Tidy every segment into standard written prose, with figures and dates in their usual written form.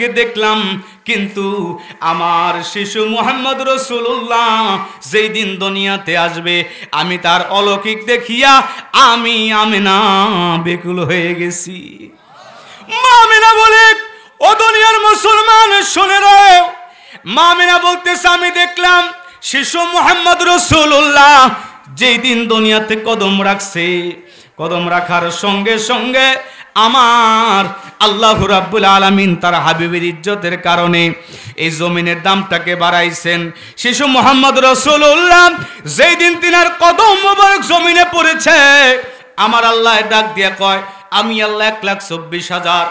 নবীকে দেখলাম, কিন্তু আমার শিশু মুহাম্মদ রাসূলুল্লাহ যেই দিন দুনিয়াতে আসবে আমি তার অলৌকিক দেখিয়া আমি আমিনা বেকুল হয়ে গেছি। মা আমিনা বলে, ও দুনিয়ার মুসলমান শুনে রে, মা আমিনা বলতেছে আমি দেখলাম শিশু মুহাম্মদ রাসূলুল্লাহ যেই দিন দুনিয়াতে কদম রাখছে, কদম রাখার সঙ্গে সঙ্গে আমার আল্লাহ রাব্বুল আলামিন তার হাবিবের ইজ্জতের কারণে এই জমিনের দামটাকে বাড়াইছেন। শিশু মুহাম্মদ রাসূলুল্লাহ যেই দিন তিনার কদম মোবারক জমিনে পড়েছে, আমার আল্লাহ ডাক দিয়ে কয়, আমি আল্লাহ 1,24,000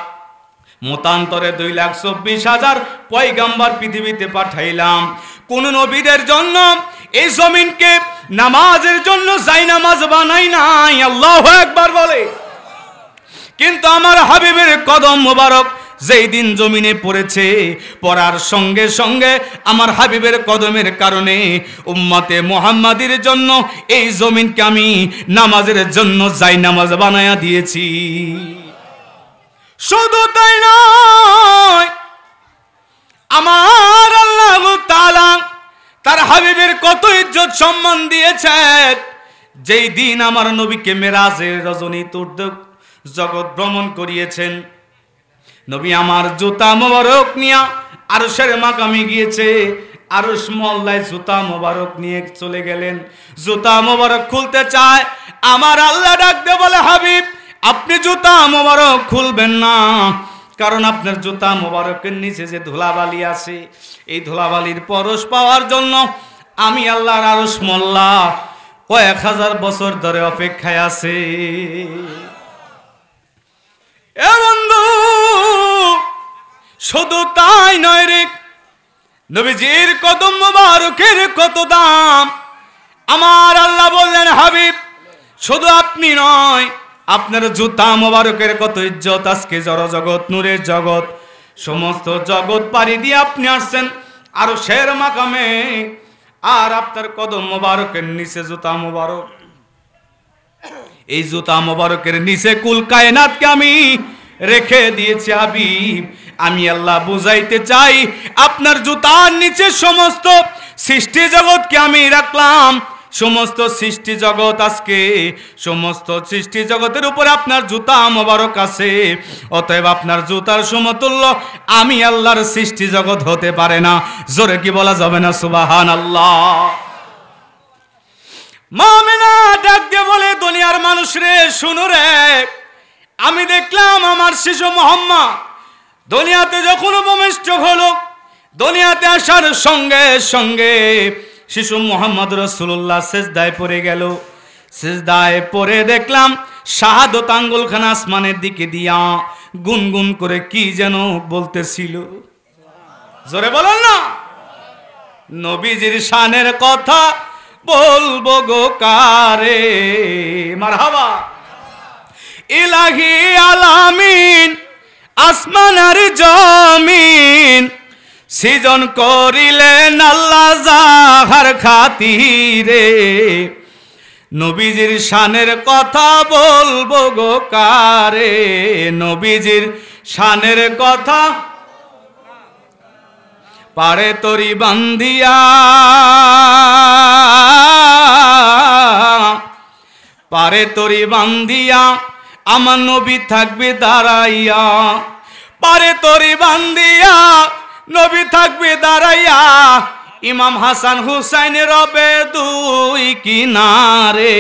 মতান্তরে 2,24,000 পয়গাম্বর পৃথিবীতে পাঠাইলাম। কোন নবীদের জন্য এই জমিনকে নামাজের জন্য যাই নামাজ বানাই নাই, আল্লাহু আকবার বলে। কিন্তু আমার হাবিবের কদম মোবারক যেই দিন জমিনে পড়েছে, পড়ার সঙ্গে সঙ্গে আমার হাবিবের কদমের কারণে উম্মতে মুহাম্মাদির জন্য এই জমিনকে আমি নামাজের জন্য যাই নামাজ বানায়া দিয়েছি। শুধু তাই নয়, আমার আল্লাহ তাআলা তার হাবিবের কত ইজ্জত সম্মান দিয়েছেন। যেই দিন আমার নবীকে মেরাজের রজনী জগৎ ভ্রমণ করিয়েছেন, নবী আমার জুতা মোবারক নিয়ে আরশের মাকামে গিয়েছে, আরশ মহল্লায় জুতা মোবারক নিয়ে চলে গেলেন। জুতা মোবারক খুলতে চায়, আমার আল্লাহ ডাক দিয়ে বলে, হাবিব আপনি জুতা মোবারক খুলবেন না, কারণ আপনার জুতা মোবারকের নিচে যে ধুলাবালি আছে, এই ধুলাবালির পরশ পাওয়ার জন্য আমি আল্লাহর আরশ মহল্লা কয়েক হাজার বছর ধরে অপেক্ষায় আছে। এ বন্ধু, শুধু তাই নয় রে, নবীজির কদম মোবারকের কত দাম। আমার আল্লাহ বললেন, হাবিব শুধু আপনি নয়, আপনার জুতা মোবারকের কত ইজ্জত। আজকে জড়জগৎ, নূরের জগৎ, সমস্ত জগৎ পাড়ি দিয়ে আপনি আসছেন আরশের মাকামে, আর আপনার কদম মোবারকের নিচে জুতা মোবারক। এই জুতা মোবারকের নিচে কুল কায়নাতকে আমি রেখে দিয়েছি। হাবিব আমি আল্লাহ বুঝাইতে চাই, আপনার জুতার নিচে সমস্ত সৃষ্টি জগৎকে আমি রাখলাম। সমস্ত সৃষ্টি জগৎ, আজকে সমস্ত সৃষ্টি জগতের উপরে আপনার জুতা মোবারক আছে। অতএব আপনার জুতার সমতুল্য আমি আল্লাহর সৃষ্টি জগৎ হতে পারে না। জোরে কি বলা যাবে না সুবহানাল্লাহ? মা আমিনা ডাক দিয়ে বলে, দুনিয়ার মানুষ রে শুনো রে, আমি দেখলাম আমার শিশু মুহাম্মদ দুনিয়াতে যখন উপবিষ্ট হলো, দুনিয়াতে আসার সঙ্গে সঙ্গে শিশু মুহাম্মদ রাসূলুল্লাহ সিজদায় পড়ে গেল। সিজদায় পড়ে দেখলাম শাহাদত আঙ্গুলখানা আসমানের দিকে দিয়া গুনগুন করে কি যেন বলতেছিল। জোরে বলেন না। নবীজির শানের কথা বলবো গো কারে, মারহাবা। ইলাহি আলামিন আসমান আর জমিন সৃজন করিলেন আল্লাহ যাহার খাতিরে। নবীজির শানের কথা বলবো গো কারে, নবীজির শানের কথা পারে তরি বান্ধিয়া, পারে তরি বান্ধিয়া আমার নবী থাকবে দাঁড়াইয়া, পারে তরি বান্ধিয়া নবী থাকবে দাঁড়াইয়া। ইমাম হাসান হুসাইন রবে দুই কিনারে,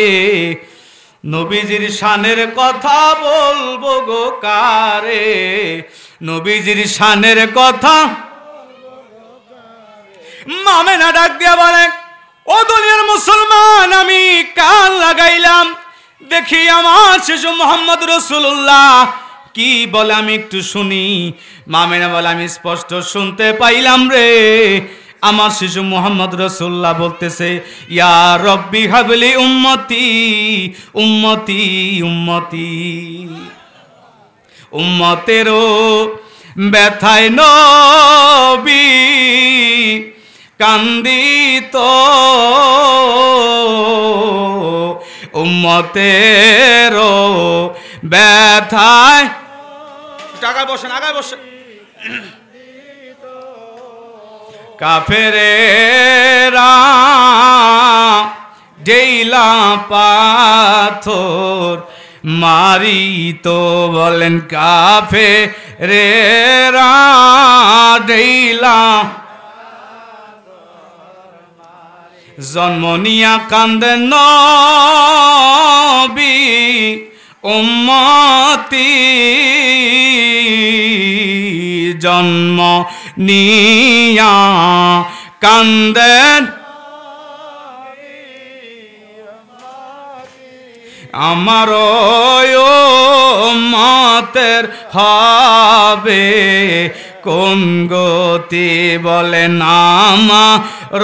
নবীজির শানের কথা বলবো গো কারে, নবীজির শানের কথা। মা আমিনা ডাক দিয়া বলে, ও দুনিয়ার মুসলমান, আমি কান লাগাইলাম দেখি আমার শিশু মুহাম্মদ রাসূলুল্লাহ কি বলে, আমি একটু শুনি। মা আমিনা বলে, আমি স্পষ্ট শুনতে পাইলাম রে, আমার শিশু মুহাম্মদ রাসূলুল্লাহ বলতেছে, ইয়া রব্বি হাবলি উম্মতি উম্মতি উম্মতি। উম্মতেরও ব্যথায় নবী কান্দিত, উম্মতেরও ব্যথায়। আগায় বসেন, আগায় বসেন। কাফেরেরা ডেইলা পাথর মারিত, বলেন কাফেরেরা ডেইলা জন্ম নিয়া কান্দেন নবী উম্মতি, জন্ম নিয়া কান্দেন আমার উম্মতের হবে কোন গতি, বলেন আমার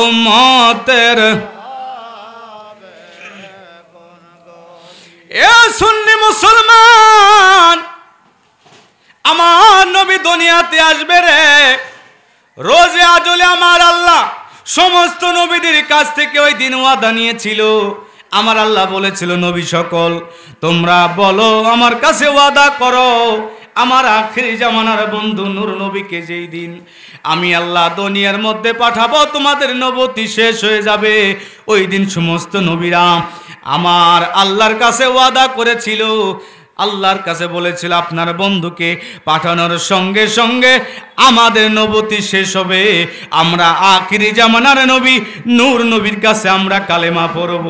উম্মতের। এ সুন্নি মুসলমান, আমার নবী দুনিয়াতে আসবে রে, রোজে আজলে আমার আল্লাহ সমস্ত নবীদের কাছ থেকে ওই দিন ওয়াদা নিয়েছিল। আমার আল্লাহ বলেছিল, নবী সকল তোমরা বলো আমার কাছে ওয়াদা করো, আমার আখিরি জামানার বন্ধু নূর নবীকে যেই দিন আমি আল্লাহ দুনিয়ার মধ্যে পাঠাবো তোমাদের নবুয়ত শেষ হয়ে যাবে, ওই দিন সমস্ত নবীরা আমার আল্লাহর কাছে ওয়াদা করেছিল, আল্লাহর কাছে বলেছিল আপনার বন্ধুকে পাঠানোর সঙ্গে সঙ্গে আমাদের নবুয়ত শেষ হবে, আমরা আখিরি জামানার নবী নূর নবীর কাছে আমরা কালেমা পড়ব।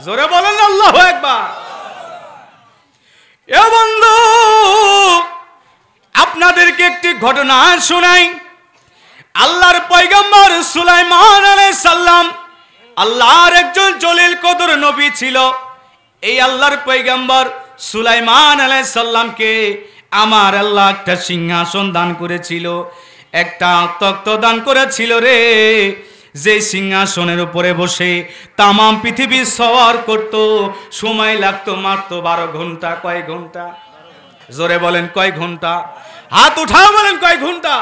জোরে বলেন আল্লাহু আকবার। এ বন্ধু, আপনাদেরকে একটি ঘটনা শোনাই। আল্লাহর পয়গম্বর সুলাইমান আলাইহিস সালাম আল্লাহর একজন জলিল কদর নবী ছিল। এই আল্লাহর পয়গম্বর সুলাইমান আলাইহিস সালামকে আমার আল্লাহ একটা সিংহাসন দান করেছিল, একটা তখ্ত দান করেছিল রে, যে সিংহাসনের উপরে বসে তামাম পৃথিবী সওয়ার করত, সময় লাগতো মাত্র 12 ঘন্টা। কয় ঘন্টা? জোরে বলেন কয় ঘন্টা? হাত উঠাও, বলেন কয় ঘন্টা?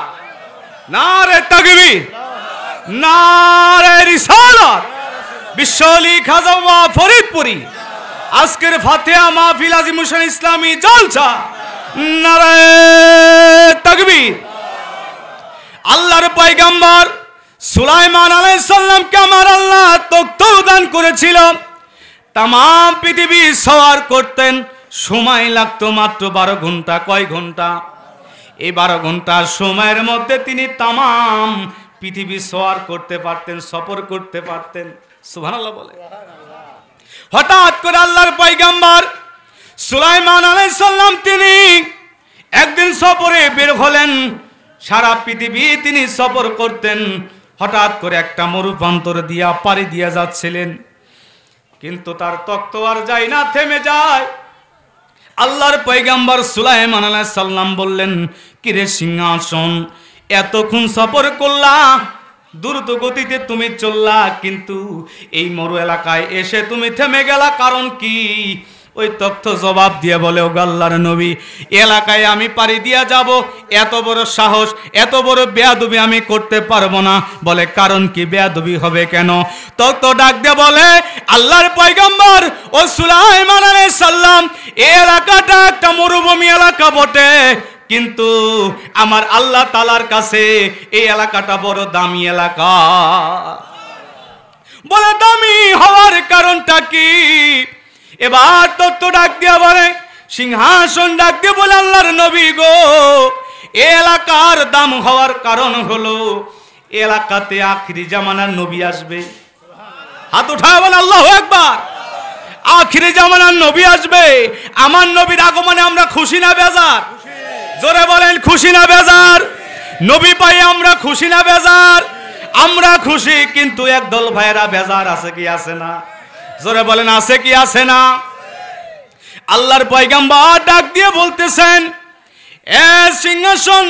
নারে তাকবীর, নারে রিসালাত, বিশ্বলি খাজা ফরিদপুরি আজকের ফাতিহা মাহফিল আজিমুশান ইসলামী জলসা, নারে তাকবীর। আল্লাহর পয়গম্বর সুলাইমান আলাইহিস সালামকে আমার আল্লাহ তখ্ত দান করেছিল, তামাম পৃথিবী সওয়ার করতেন, সময় লাগতো মাত্র 12 ঘন্টা। কয় ঘন্টা? এই 12 ঘন্টার সময়ের মধ্যে তিনি তামাম পৃথিবী সওয়ার করতে পারতেন, সফর করতে পারতেন। সুবহানাল্লাহ বলে। হঠাৎ করে আল্লাহর পয়গম্বর সুলাইমান আলাইহিস সালাম তিনি একদিন সফরে বের হলেন, সারা পৃথিবী তিনি সফর করতেন। হঠাৎ করে একটা মরুপ্রান্তর দিয়া পাড়ি দিয়া যাচ্ছিলেন, কিন্তু তার তখ্ত আর যায় না, থেমে যায়। আল্লাহর পয়গম্বর সুলাইমান আলাইহিস সালাম বললেন, কিরে সিংহাসন, এতক্ষণ সফর করলা, দ্রুত গতিতে তুমি চললা, কিন্তু এই মরু এলাকায় এসে তুমি থেমে গেলা, কারণ কি? ওই তখ্ত জবাব দিয়ে বলে, ও আল্লাহর নবী, এলাকায় আমি পাড়ি দিয়া যাব, এত বড় সাহস, এত বড় বেয়াদবি আমি করতে পারবো না। বলে, কারণ কি? বেয়াদবি হবে কেন? তখ্ত ডাক দিয়ে বলে, আল্লাহর পয়গম্বর ও সুলাইমান আলাইহিস সালাম, এই এলাকাটা একটা মরুভূমি এলাকা বটে, কিন্তু আমার আল্লাহ তাআলার কাছে এই এলাকাটা বড় দামি এলাকা। বলে, দামি হওয়ার কারণটা কি? এবার তত্ত্ব ডাক দিয়া বলে, সিংহাসন ডাক দিয়ে বলে, আল্লাহর নবী গো, এই এলাকার দাম হওয়ার কারণ হলো এলাকাতে আখিরি জামানার নবী আসবে। হাত উঠায় বলে আল্লাহু আকবার। আখিরি জামানার নবী আসবে, আমার নবীর আগমনে আমরা খুশি না বেজার? জোরে বলেন, খুশি না বেজার? নবী পাই আমরা খুশি না বেজার? আমরা খুশি, কিন্তু একদল ভাইয়েরা বেজার আছে কি আছে না? জোরে বলেন, আছে কি আছে না? আল্লাহর পয়গম্বর ডাক দিয়ে বলতেছেন, এ সিংহাসন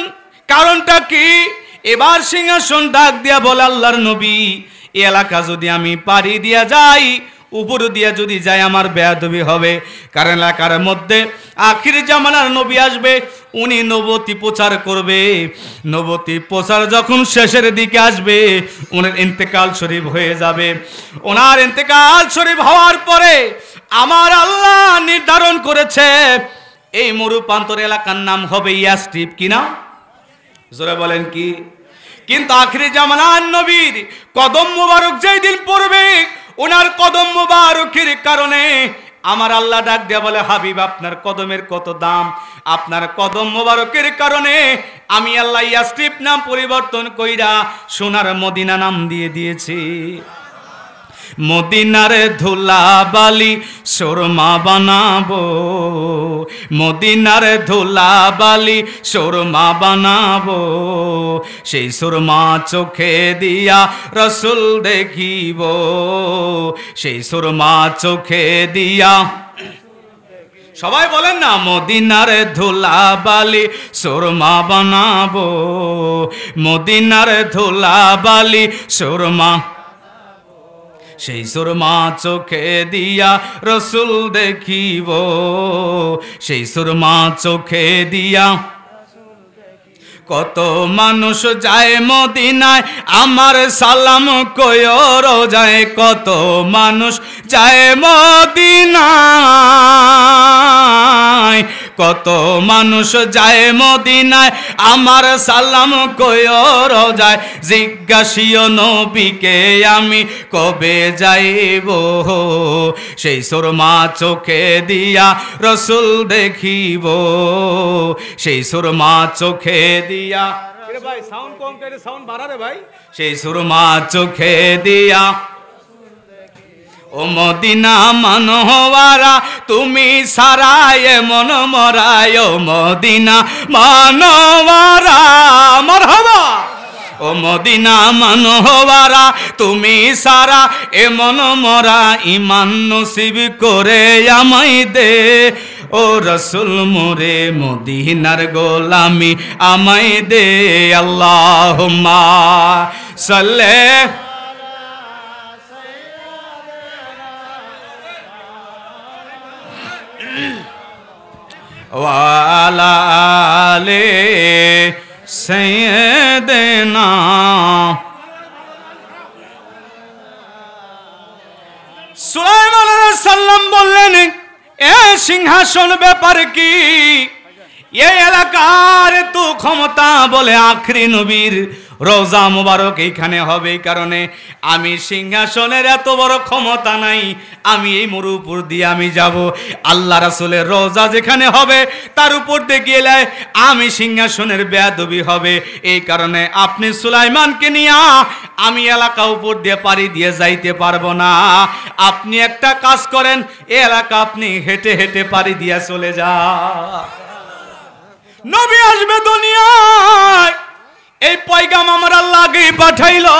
কারণটা কি? এবার সিংহাসন ডাক দিয়া বলে, আল্লাহর নবী, এই এলাকা যদি আমি পাড়ি দিয়া যাই, উপর দিয়া যদি যাই, আমার বেয়াদবি হবে, কারণ এলাকার মধ্যে আখিরি জামানার নবী আসবে, উনি নবুয়ত প্রচার করবে। নবুয়ত প্রচার যখন শেষের দিকে আসবে, ওনার ইন্তেকাল শরীফ হয়ে যাবে। ওনার ইন্তেকাল শরীফ হওয়ার পরে আমার আল্লাহ নির্ধারণ করেছে এই মরুপ্রান্তর এলাকার নাম হবে ইয়াসরিব। কি নাম? জোরে বলেন কি? কিন্তু আখিরি জামানার নবীর কদম মুবারক যেই দিন পড়বে, ওনার কদম মুবারকের কারণে আমার আল্লাহ ডাক দেয়া বলে, হাবিব আপনার কদমের কত দাম, আপনার কদম মুবারকের কারণে আমি আল্লাহ ইয়াসরিব নাম পরিবর্তন কইরা সোনার মদিনা নাম দিয়ে দিয়েছি। মদিনার ধুলাবালি সুরমা বানাবো, মদিনার ধুলাবালি সুরমা বানাবো, সেই সুরমা চোখে দিয়া রসুল দেখিব, সেই সুরমা চোখে দিয়া। সবাই বলেন না, মদিনার ধুলাবালি সুরমা বানাবো, মদিনার ধুলাবালি সুরমা, সেই সুরমা চোখে দিয়া রসুল দেখিব, সেই সুরমা চোখে দিয়া। কত মানুষ যায় মদিনায় আমার সালাম কইও রোজায়, কত মানুষ যায় মদিনায়, কত মানুষ যায় মদিনায় আমার সালাম কইও রোজায়, জিজ্ঞাসিও নবীকে আমি কবে যাইব, সেই সুরমা চোখে দিয়া রসুল দেখিব, সেই সুরমা চোখে দিয়া। ভাই সাউন্ড কম করে সাউন্ড বাড়া রে ভাই। সেই সুরমা চোখে দিয়া। ও মদিনা মানওয়ারা তুমি সারায় মন মরায়, ও মদিনা মানওয়ারা মারহাবা, ও মদিনা মানওয়ারা তুমি সারা এমন মরা, ইমান নসিব করে আমায় দে, ও রসুল মোরে মদিনার গোলামি আমায় দে, আল্লাহুম্মা সাল্লি ওয়ালা আলে সাইয়্যিদিনা। সুলাইমান আলাইহিস সালাম বললেন, এ সিংহাসন ব্যাপার কি, এই এলাকার তো ক্ষমতা বলে আখরি নবীর রওজা মুবারক এইখানে হবে, এই কারণে আমি সিংহাসনের এত বড় ক্ষমতা নাই, আমি এই মরুর উপর দিয়ে আমি যাব, আল্লাহ রাসূলের রওজা যেখানে হবে তার উপর দিয়ে গেলে আমি সিংহাসনের বেয়াদবি হবে, এই কারণে আপনি সুলাইমানকে নিয়ে আমি এলাকা উপর দিয়ে পাড়ি দিয়ে যাইতে পারবো না, আপনি একটা কাজ করেন, এই এলাকা আপনি হেঁটে হেঁটে পাড়ি দিয়ে চলে যান। নবী আসবে দুনিয়ায়, এই পয়গাম আমার আল্লাহ আগে পাঠাইলো।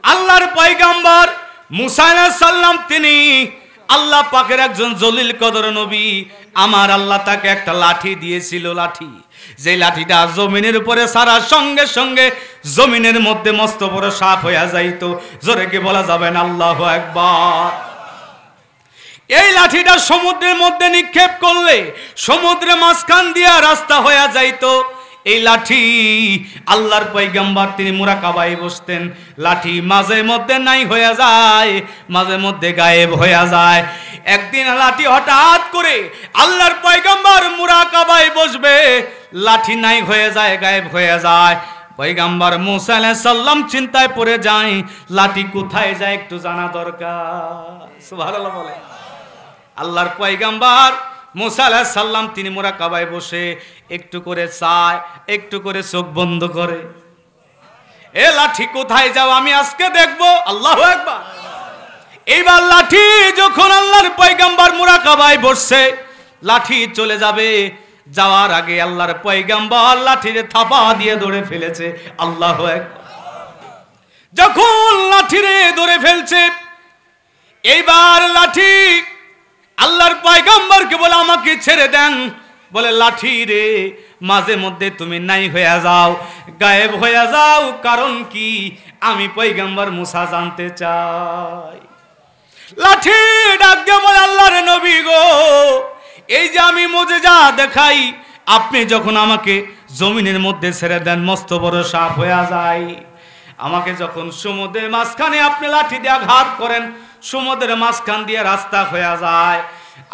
আল্লাহর পয়গাম্বর মুসা আলাইহিস সালাম তিনি আল্লাহ পাকের একজন জলিল কদর নবী। আমার আল্লাহ তাকে একটা লাঠি দিয়েছিল, লাঠি, যে লাঠিটা জমিনের উপরে সারার সঙ্গে সঙ্গে জমিনের মধ্যে মস্ত বড় সাপ হয়ে যাইতো। জোরে কি বলা যাবে না আল্লাহু আকবার? এই লাঠিটা সমুদ্রের মধ্যে নিক্ষেপ করলে সমুদ্রের মাঝখান দিয়া রাস্তা হয়ে যাইতো। এই লাঠি আল্লাহর পয়গম্বর তিনি মুরাকাবায় বসতেন, লাঠি মাঝে মধ্যে নাই হয়ে যায়, মাঝে মধ্যে গায়েব হয়ে যায়। একদিন লাঠি হঠাৎ করে আল্লাহর পয়গম্বর মুরাকাবায় বসবে, লাঠি নাই হয়ে যায়, গায়েব হয়ে যায়। পয়গম্বর মুসা আলাইহিস সালাম চিন্তায় পড়ে যায়, লাঠি কোথায় যায় একটু জানা দরকার। সুবহানাল্লাহ বলে। আল্লাহর পয়গম্বর মুসা আলাইহিস সালাম তিনি মুরাকাবায় বসে একটু করে চায়, একটু করে চোখ বন্ধ করে, এ লাঠি কোথায় যাও আমি আজকে দেখবো। আল্লাহু আকবার। এইবার লাঠি যখন আল্লাহর পয়গম্বর মুরাকাবায় বসছে, লাঠি চলে যাবে, যাওয়ার আগে আল্লাহর পয়গম্বর লাঠিরে থাপা দিয়ে ধরে ফেলেছে। আল্লাহু আকবার। যখন লাঠিরে ধরে ফেলছে, এইবার লাঠি আল্লাহর পয়গম্বরকে বলে আমাকে ছেড়ে দেন। বলে লাঠি রে মাঝে মধ্যে তুমি নাই হয়ে যাও, গায়েব হয়ে যাও, কারণ কি আমি পয়গম্বর মুসা জানতে চাই। লাঠি ডাক দিয়ে বলে আল্লাহর নবী গো, এই যে আমি মুজিজা দেখাই, আপনি যখন আমাকে জমিনের মধ্যে ছেড়ে দেন মস্ত বড় সাপ হয়ে যায়, আমাকে যখন সমুদ্রের মাঝখানে আপনি লাঠি দিয়ে আঘাত করেন, সমুদ্রের মাঝখান দিয়ে রাস্তা হয়ে যায়,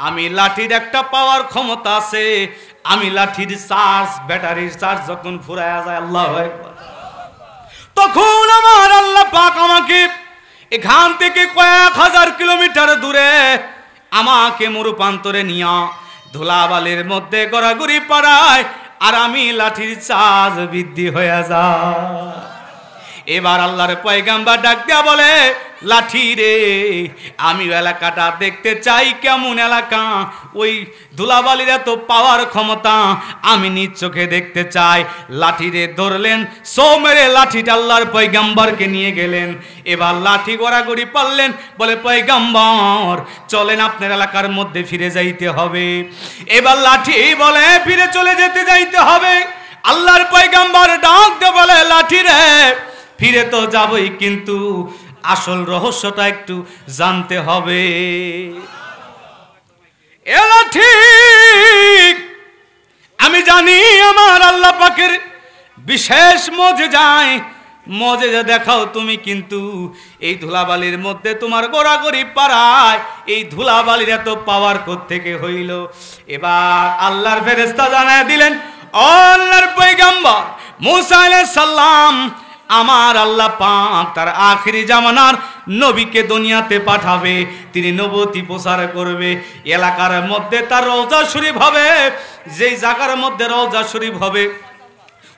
আমি লাঠির একটা পাওয়ার ক্ষমতা আছে, আমি লাঠির চার্জ, ব্যাটারির চার্জ যখন ফুরায়া যায়, আল্লাহু আকবার, তখন আমার আল্লাহ পাক আমাকে এখান থেকে কয়েক হাজার কিলোমিটার দূরে আমাকে মরুপান্তরে নিয়া ধুলাবালির মধ্যে গড়াগড়ি পাড়ায়, আর আমি লাঠির চার্জ বৃদ্ধি হয়ে যায়। এবার আল্লাহর পয়গাম্বর ডাক দিয়া বলে, লাঠি রে, আমি এলাকাটা দেখতে চাই কেমন এলাকা, ওই ধুলাবালির এত পাওয়ার ক্ষমতা আমি নিজ চোখে দেখতে চাই। লাঠি রে ধরলেন, সো মেরে লাঠিটা আল্লাহর পয়গাম্বরকে নিয়ে গেলেন। এবার লাঠি গড়াগড়ি পারলেন, বলে পয়গাম্বর চলেন আপনার এলাকার মধ্যে ফিরে যাইতে হবে। এবার লাঠি বলে ফিরে চলে যেতে যাইতে হবে। আল্লাহর পয়গাম্বর ডাক দিয়ে বলে, লাঠি রে ফিরে তো যাবই, কিন্তু আসল রহস্যটা একটু জানতে হবে। এলা ঠিক আমি জানি আমার আল্লাহ পাকের বিশেষ মজেজা দেখাও তুমি, কিন্তু এই ধুলাবালির মধ্যে তোমার গোড়াগড়ি পাড়ায় এই ধুলাবালির এত পাওয়ার কোত্থেকে হইল। এবার আল্লাহর ফেরেশতা জানায় দিলেন, আল্লাহর পয়গম্বর মুসা আলাইহিস সালাম, আমার আল্লাহ পাক তার আখিরি জামানার নবীকে দুনিয়াতে পাঠাবে, তিনি নবুয়তি প্রচার করবে। এলাকার মধ্যে তার রওজা শরীফ হবে, যেই জায়গার মধ্যে রওজা শরীফ হবে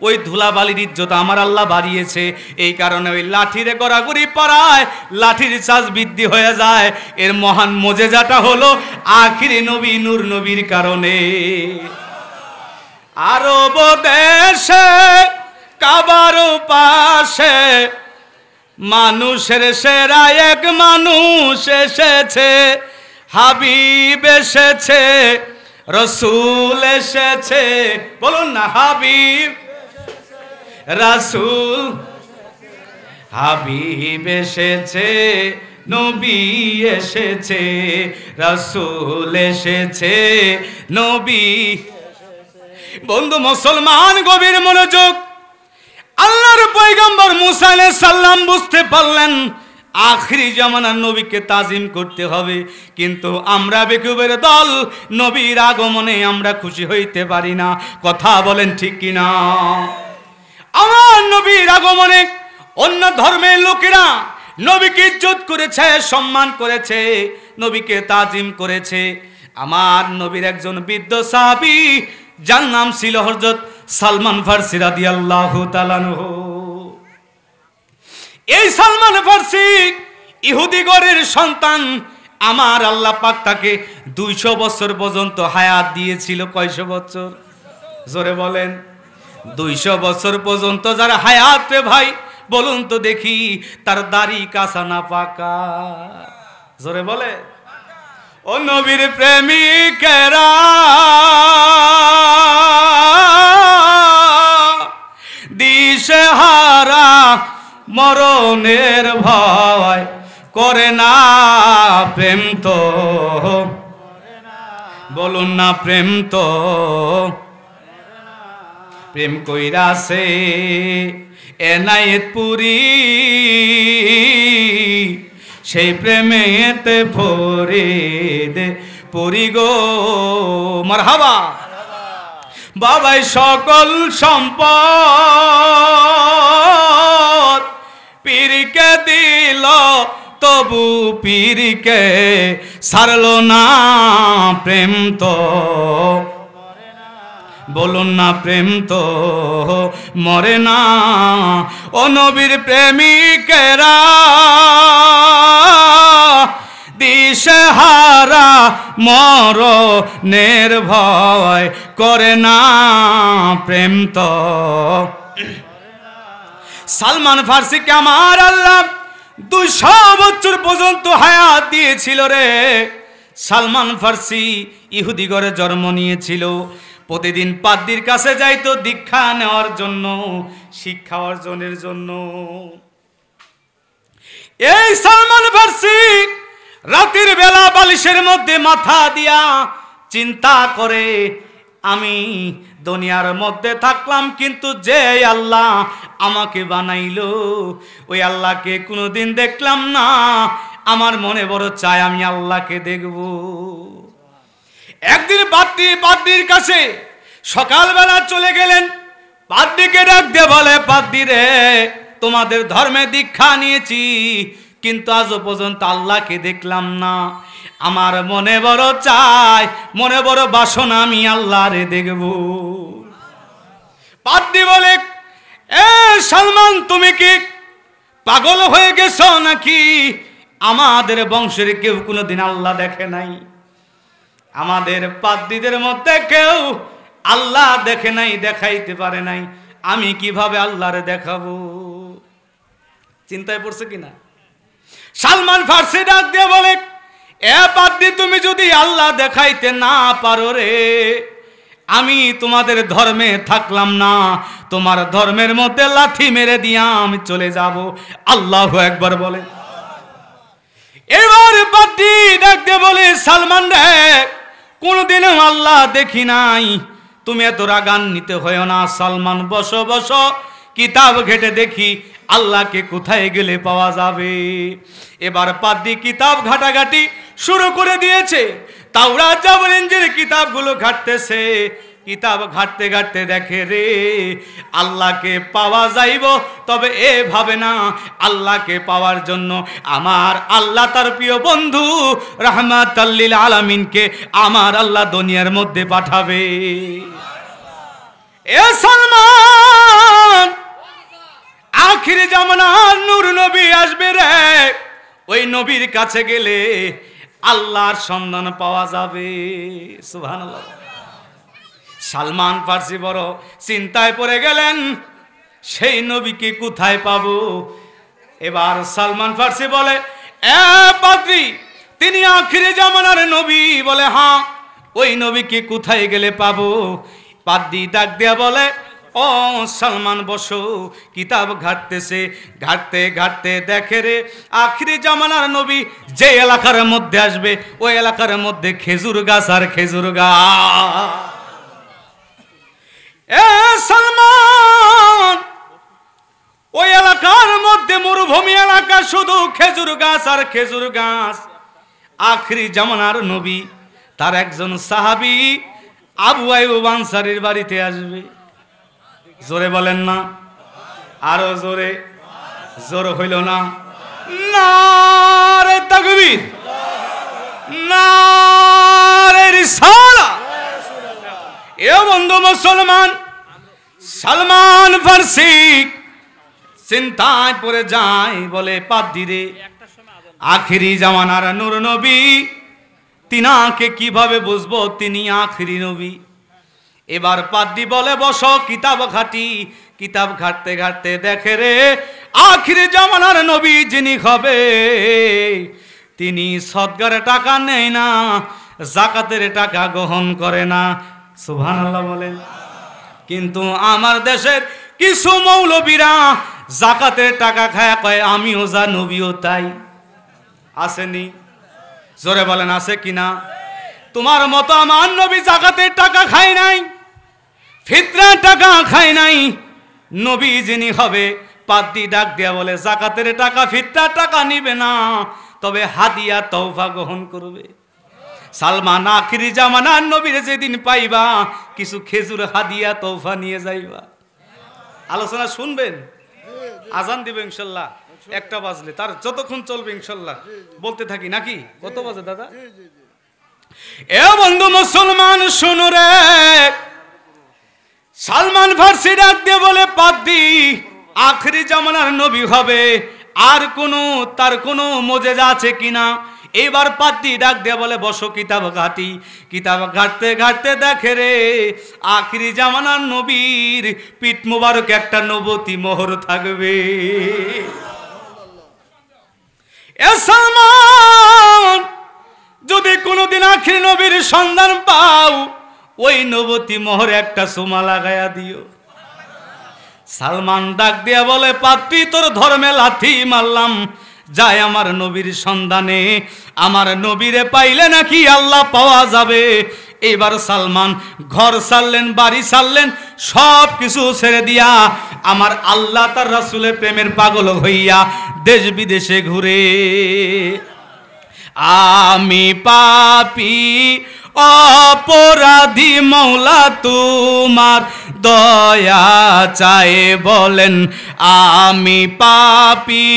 ওই ধুলাবালির ইজ্জত আমার আল্লাহ বাড়িয়েছে। এই কারণে ওই লাঠিরে গড়াগড়ি পাড়ায় লাঠির চার্জ বৃদ্ধি হয়ে যায়। এর মহান মুজিজাটা হলো আখিরি নবী নূর নবীর কারণে। আরব দেশে কাবার পাশে মানুষের সেরা এক মানুষ এসেছে, হাবিব এসেছে, রসুল এসেছে, বলুন না হাবিব রাসূল, হাবিব এসেছে, নবী এসেছে, রাসূল এসেছে, নবী। বন্ধু মুসলমান গভীর মনোযোগ, আল্লাহর পয়গম্বর মুসা আলাইহিস সালাম বুঝতে পারলেন আখিরি জামানার নবীকে তাজিম করতে হবে, কিন্তু আমরা বেকুবের দল নবীর আগমনে আমরা খুশি হইতে পারি না। কথা বলেন ঠিক কিনা? আমার নবীর আগমনে অন্য ধর্মের লোকেরা নবীকে ইজ্জত করেছে, সম্মান করেছে, নবীকে তাজিম করেছে। আমার নবীর একজন বৃদ্ধ সাহাবী যার নাম ছিল হযরত সালমান ফারসি রাদিয়াল্লাহু তাআলা আনহু। এই সালমান ফারসি ইহুদি ঘরের সন্তান। আমার আল্লাহ পাক তাকে 200 বছর পর্যন্ত হায়াত দিয়েছিল। কয়শো বছর? জোরে বলেন। 200 বছর পর্যন্ত যার হায়াত রে ভাই, বলুন তো দেখি তার দাড়ি কাঁচা না পাকা? জোরে বলে। ও নবীর প্রেমিকেরা, দিশেহারা মরণের ভয় করে না, প্রেম তো বলুন না, প্রেম তো প্রেম কইরাছে এনায়েতপুরি, সেই প্রেমেতে ফরিদ পুরি গো। মারহাবা। বাবাই সকল সম্পদ পীরকে দিল, তবু পীরকে ছাড়লো না, প্রেম তো বলুন না, প্রেম তো মরে না। ও নবীর প্রেমিকেরা, দিশেহারা মরণের ভয় করে না, প্রেম তো। সালমান ফারসিকে আমার আল্লাহ 200 বছর পর্যন্ত হায়াত দিয়েছিল রে। সালমান ফারসি ইহুদি ঘরে জন্ম নিয়েছিল। প্রতিদিন পাদ্রীর কাছে যাইতো দীক্ষা নেওয়ার জন্য, শিক্ষা অর্জনের জন্য। এই সালমান ফারসি রাতের বেলা বালিশের মধ্যে মাথা দিয়া চিন্তা করে, আমি দুনিয়ার মধ্যে থাকলাম, কিন্তু যে আল্লাহ আমাকে বানাইলো ওই আল্লাহকে কোনোদিন দেখলাম না। আমার মনে বড় চায় আমি আল্লাহকে দেখব। একদিন পাদ্রির কাছে সকালবেলা চলে গেলেন। পাদ্রিকে ডাক দিয়ে বলে, পাদ্রি রে, তোমাদের ধর্মে দীক্ষা নিয়েছি, কিন্তু আজও পর্যন্ত আল্লাহকে দেখলাম না। আমার মনে বড় চাই, মনে বড় বাসনা, আমি আল্লাহরে দেখব। পাদ্রি বলে, এ সালমান, তুমি কি পাগল হয়ে গেছো নাকি? আমাদের বংশের কেউ কোনোদিন আল্লাহ দেখে নাই। আমাদের পাদ্রীদের মধ্যে কেউ আল্লাহ দেখে নাই, দেখাইতে পারে নাই। আমি কিভাবে আল্লাহরে দেখাবো? চিন্তায় পড়ছে কিনা? সালমান ফার্সি ডাক দিয়ে বলে, এ পাদ্রী, তুমি যদি আল্লাহ দেখাইতে না পারো রে, আমি তোমাদের ধর্মে থাকলাম না, তোমার ধর্মের মধ্যে লাথি মেরে দিয়া আমি চলে যাব। আল্লাহু আকবার বলে। এবার পাদ্রী ডাক দিয়ে বলে, সালমান রে, কোনদিনও আল্লাহ দেখি নাই, তুমি এত রাগান্বিত হয়েও না। সালমান, বসো বসো, কিতাব ঘেটে দেখি আল্লাহকে কোথায় গেলে পাওয়া যাবে। এবার পাদ্রী কিতাব ঘাটাঘাটি শুরু করে দিয়েছে। তাওরাত জাবুর ইনজিল কিতাবগুলো ঘাটতেছে। কিতাব ঘাটতে ঘাটতে দেখে রে, আল্লাহকে পাওয়া যাইব, তবে এভাবে না। আল্লাহকে পাওয়ার জন্য আমার আল্লাহ তার প্রিয় বন্ধু রাহমাতাল লিল আলামিনকে আমার আল্লাহ দুনিয়ার মধ্যে পাঠাবে। এ সালমান, আখিরি জামানার নূর নবী আসবে রে, ওই নবীর কাছে গেলে আল্লাহর সন্ধান পাওয়া যাবে। সুবহানাল্লাহ। সালমান ফার্সি বড় চিন্তায় পড়ে গেলেন, সেই নবীকে কোথায় পাবো? এবার সালমান ফার্সি বলে, এ পাদ্রী, তিনি আখিরি জামানার নবী? বলে, হ্যাঁ। ওই নবীকে কোথায় গেলে পাবো? পাদ্রী ডাক দিয়া বলে, ও সালমান, বসো। কিতাব ঘাটতেছে। ঘাটতে ঘাটতে দেখে রে, আখিরি জামানার নবী যে এলাকার মধ্যে আসবে, ওই এলাকার মধ্যে খেজুর গাছ আর খেজুর গাছ। এ সালমান, ওই এলাকার মধ্যে মরুভূমি এলাকা, শুধু খেজুর গাছ আর খেজুর গাছ। আখিরি জামানার নবী তার একজন সাহাবী আবু আইয়ুব আনসারীর বাড়িতে আসবে। জোরে বলেন না, আরো জোরে। জোর হইল না? নারে তাকবীর, নারে রিসালাত। এ বন্ধু মুসলমান, সালমান ফার্সি চিন্তায় পড়ে যায়। বলে, পাদ্রী রে, আখিরি জামানার নূর নবী, তিনাকে কিভাবে বুঝবো তিনি আখিরি নবী? এবার পাদ্রী বলে, বসো, কিতাব ঘাটি। কিতাব ঘাটতে ঘাটতে দেখে রে, আখিরি জামানার নবী যিনি হবে, তিনি সদকার টাকা নেয় না, যাকাতের টাকা গ্রহণ করে না। সুবহানাল্লাহ বলেন। কিন্তু আমার দেশের কিছু মৌলবীরা যাকাতের টাকা খায়, কয় আমিও যা, নবীও তাই। আসেনি? জোরে বলেন, আছে কিনা? তোমার মতো আমার নবী যাকাতের টাকা খায় নাই, ফিতরার টাকা খায় নাই। নবী যিনি হবে, পাদ্রী ডাক দিয়া বলে, যাকাতের টাকা ফিতরার টাকা নিবে না, তবে হাদিয়া তওফা গ্রহণ করবে। সালমান, আখিরি জামানার নবীর যেদিন পাইবা, কিছু খেজুর হাদিয়া তওফা নিয়ে যাইবা। আলোচনা শুনবেন, আজান দিবে ইনশাল্লাহ 1টা বাজলে, তার যতক্ষণ চলবে ইনশাল্লাহ বলতে থাকি নাকি? কত বাজে দাদা? এ বন্ধু মুসলমান, শুনো রে, সালমান ফার্সি ডাক দিয়ে বলে, পাদ্রী আখিরি জামানার নবী হবে, আর তার কোনো মুজিজা আছে কিনা? এবার পাদ্রী ডাক দিয়ে বলে, বসো, কিতাব ঘাটি। কিতাব ঘাটতে ঘাটতে দেখে রে, আখিরি জামানার নবীর পিঠ মোবারক একটা নবতী মোহর থাকবে। এ সালমান, যদি কোনোদিন আখিরি নবীর সন্ধান পাও, ওই নবতী মোহরে একটা সুমা লাগায়া দিও। সালমান ডাক দিয়া বলে, পাদ্রী, তোর ধর্মে লাথি মারলাম, যাই আমার নবীর সন্ধানে, আমার নবীরে পাইলে নাকি আল্লাহ পাওয়া যাবে। এবার সালমান ঘর ছাড়লেন, বাড়ি ছাড়লেন, সব কিছু ছেড়ে দিয়া আমার আল্লাহ তার রাসূলের প্রেমের পাগল হইয়া দেশ বিদেশে ঘুরে। আমি পাপী অপরাধী মৌলা তোমার দয়া চাই বলেন আমি পাপী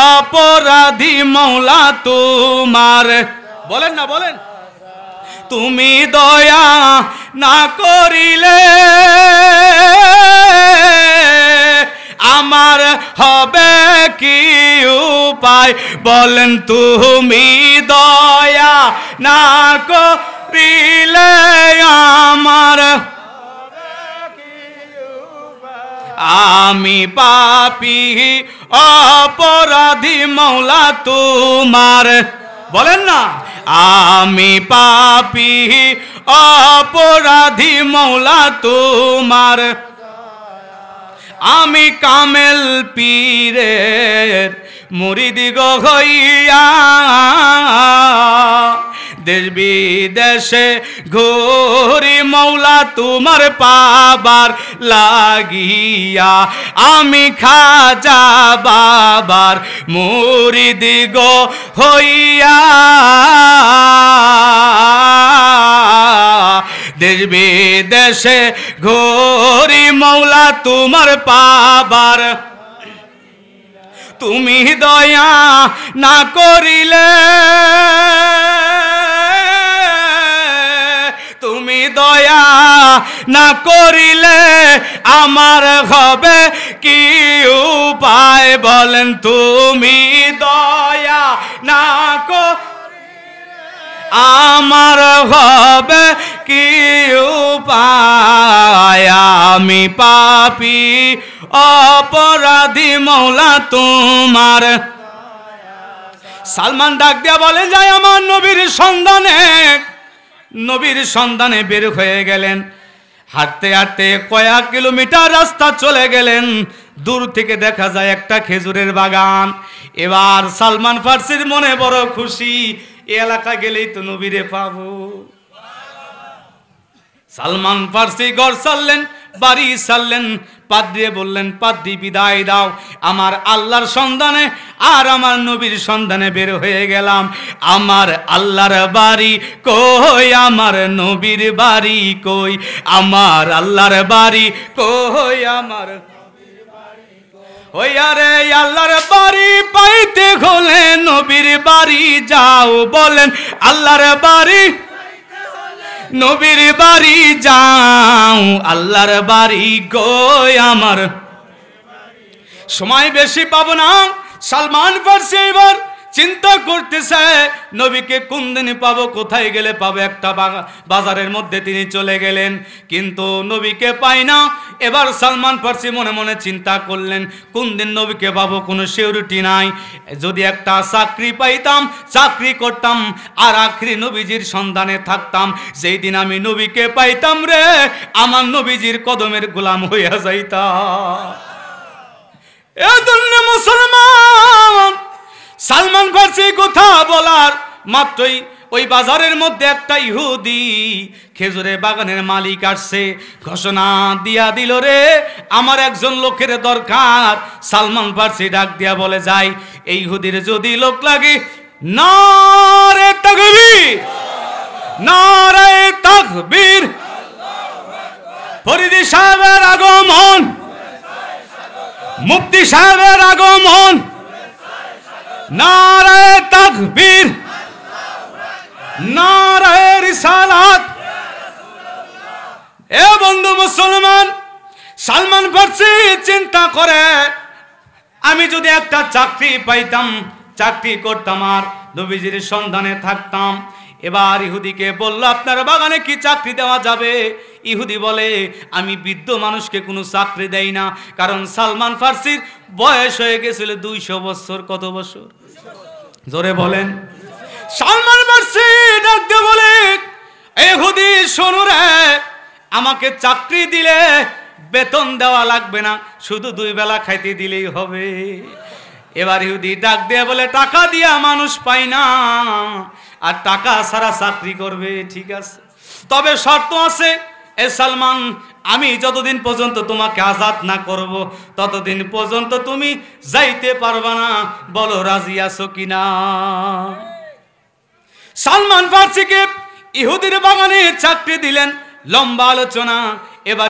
অপরাধী মৌলা তোমার বলেন না বলেন তুমি দয়া না করিলে আমার হবে কি উপায় বলেন তুমি দয়া না করিলে আমার আমি পাপী অপরাধী মৌলা তোমার বলেন না আমি পাপী অপরাধী মৌলা তোমার আমি কামেল পীরের মুরিদ গো হইয়া দেশ বিদেশে ঘুরি মৌলা তোমার পাবার লাগিয়া আমি খাজা বাবার মুরিদ গো হইয়া দেশ বিদেশে ঘুরি মৌলা তোমার পাবার তুমি দয়া না করিলে তুমি দয়া না করিলে আমার হবে কি উপায় বলেন তুমি দয়া না আমার হবে কি উপায় আমি পাপী অপরাধী মৌলা তোমার সালমান ডাক দিয়া বলে যায় আমার নবীর সন্ধানে বের হয়ে গেলেন হাঁটতে হাঁটতে কয়েক কিলোমিটার রাস্তা চলে গেলেন দূর থেকে দেখা যায় একটা খেজুরের বাগান এবার সালমান ফার্সির মনে বড় খুশি এই এলাকা গেলেই তো নবীরে পাবো সালমান ফার্সি ঘর ছাড়লেন বাড়ি ছাড়লেন পাদ্রি বললেন পাদ্রি বিদায় দাও আমার আল্লাহর সন্ধানে আর আমার নবীর সন্ধানে বের হয়ে গেলাম আমার আল্লাহর বাড়ি কই আমার নবীর বাড়ি কই আমার আল্লাহর বাড়ি কই আমার ওই আরে আল্লাহর বাড়ি পাইতে হলে নবীর বাড়ি যাও বলেন আল্লাহর বাড়ি নবীর বাড়ি যাও আল্লাহর বাড়ি গই আমার সময় বেশি পাবো না সালমান ফার্সি এবার চিন্তা করতেছে নবীকে কোন দিনে পাবো কোথায় গেলে পাবো একটা বাজারের মধ্যে তিনি চলে গেলেন কিন্তু নবীকে পাই না এবার সালমান ফার্সি মনে মনে চিন্তা করলেন কোন দিন নবীকে পাবো কোনো সিউরিটি নাই যদি একটা চাকরি পাইতাম চাকরি করতাম আর আখরি নবীজির সন্ধানে থাকতাম যেই দিন আমি নবীকে পাইতাম রে আমার নবীজির কদমের গোলাম হইয়া যাইতাম এজন্য মুসলমান সালমান ফার্সি কথা বলার মাত্রই ওই বাজারের মধ্যে একটা ইহুদি খেজুরের বাগানের মালিক আসছে ঘোষণা দিয়া দিল রে আমার একজন লোকের দরকার সালমান ফার্সি ডাক দিয়া বলে যাই এই ইহুদির যদি লোক লাগে নারে তাকবীর নারে তাকবীর ফরিদি সাহেবের আগমন মুফতি সাহেবের আগমন নারে তাকবীর নারে রিসালাত এ বন্ধু মুসলমান সালমান ফার্সি চিন্তা করে আমি যদি একটা চাকরি পাইতাম চাকরি করতাম আর নবীজির সন্ধানে থাকতাম এবার ইহুদিকে বলল আপনার বাগানে কি চাকরি দেওয়া যাবে ইহুদি বলে আমি বৃদ্ধ মানুষকে কোনো চাকরি দেই না কারণ সালমান ফার্সির বয়স হয়ে গেছিল 200 বছর কত বছর জোরে বলেন সালমান ফার্সি ডাকতে বলে ইহুদি শোনো রে আমাকে চাকরি দিলে বেতন দেওয়া লাগবে না শুধু 2 বেলা খাইতে দিলেই হবে এবার ইহুদি ডাক দিয়ে বলে টাকা দিয়া মানুষ পাই না আর টাকা ছাড়া চাকরি করবে ঠিক আছে তবে শর্ত আছে এ সালমান আমি যতদিন পর্যন্ত তোমাকে আজাদ না করব ততদিন পর্যন্ত তুমি যাইতে পারবা না বলো রাজি আছো কিনা সালমান ফার্সিকে ইহুদির বাগানে চাকরি দিলেন। লম্বা আলোচনা। এবার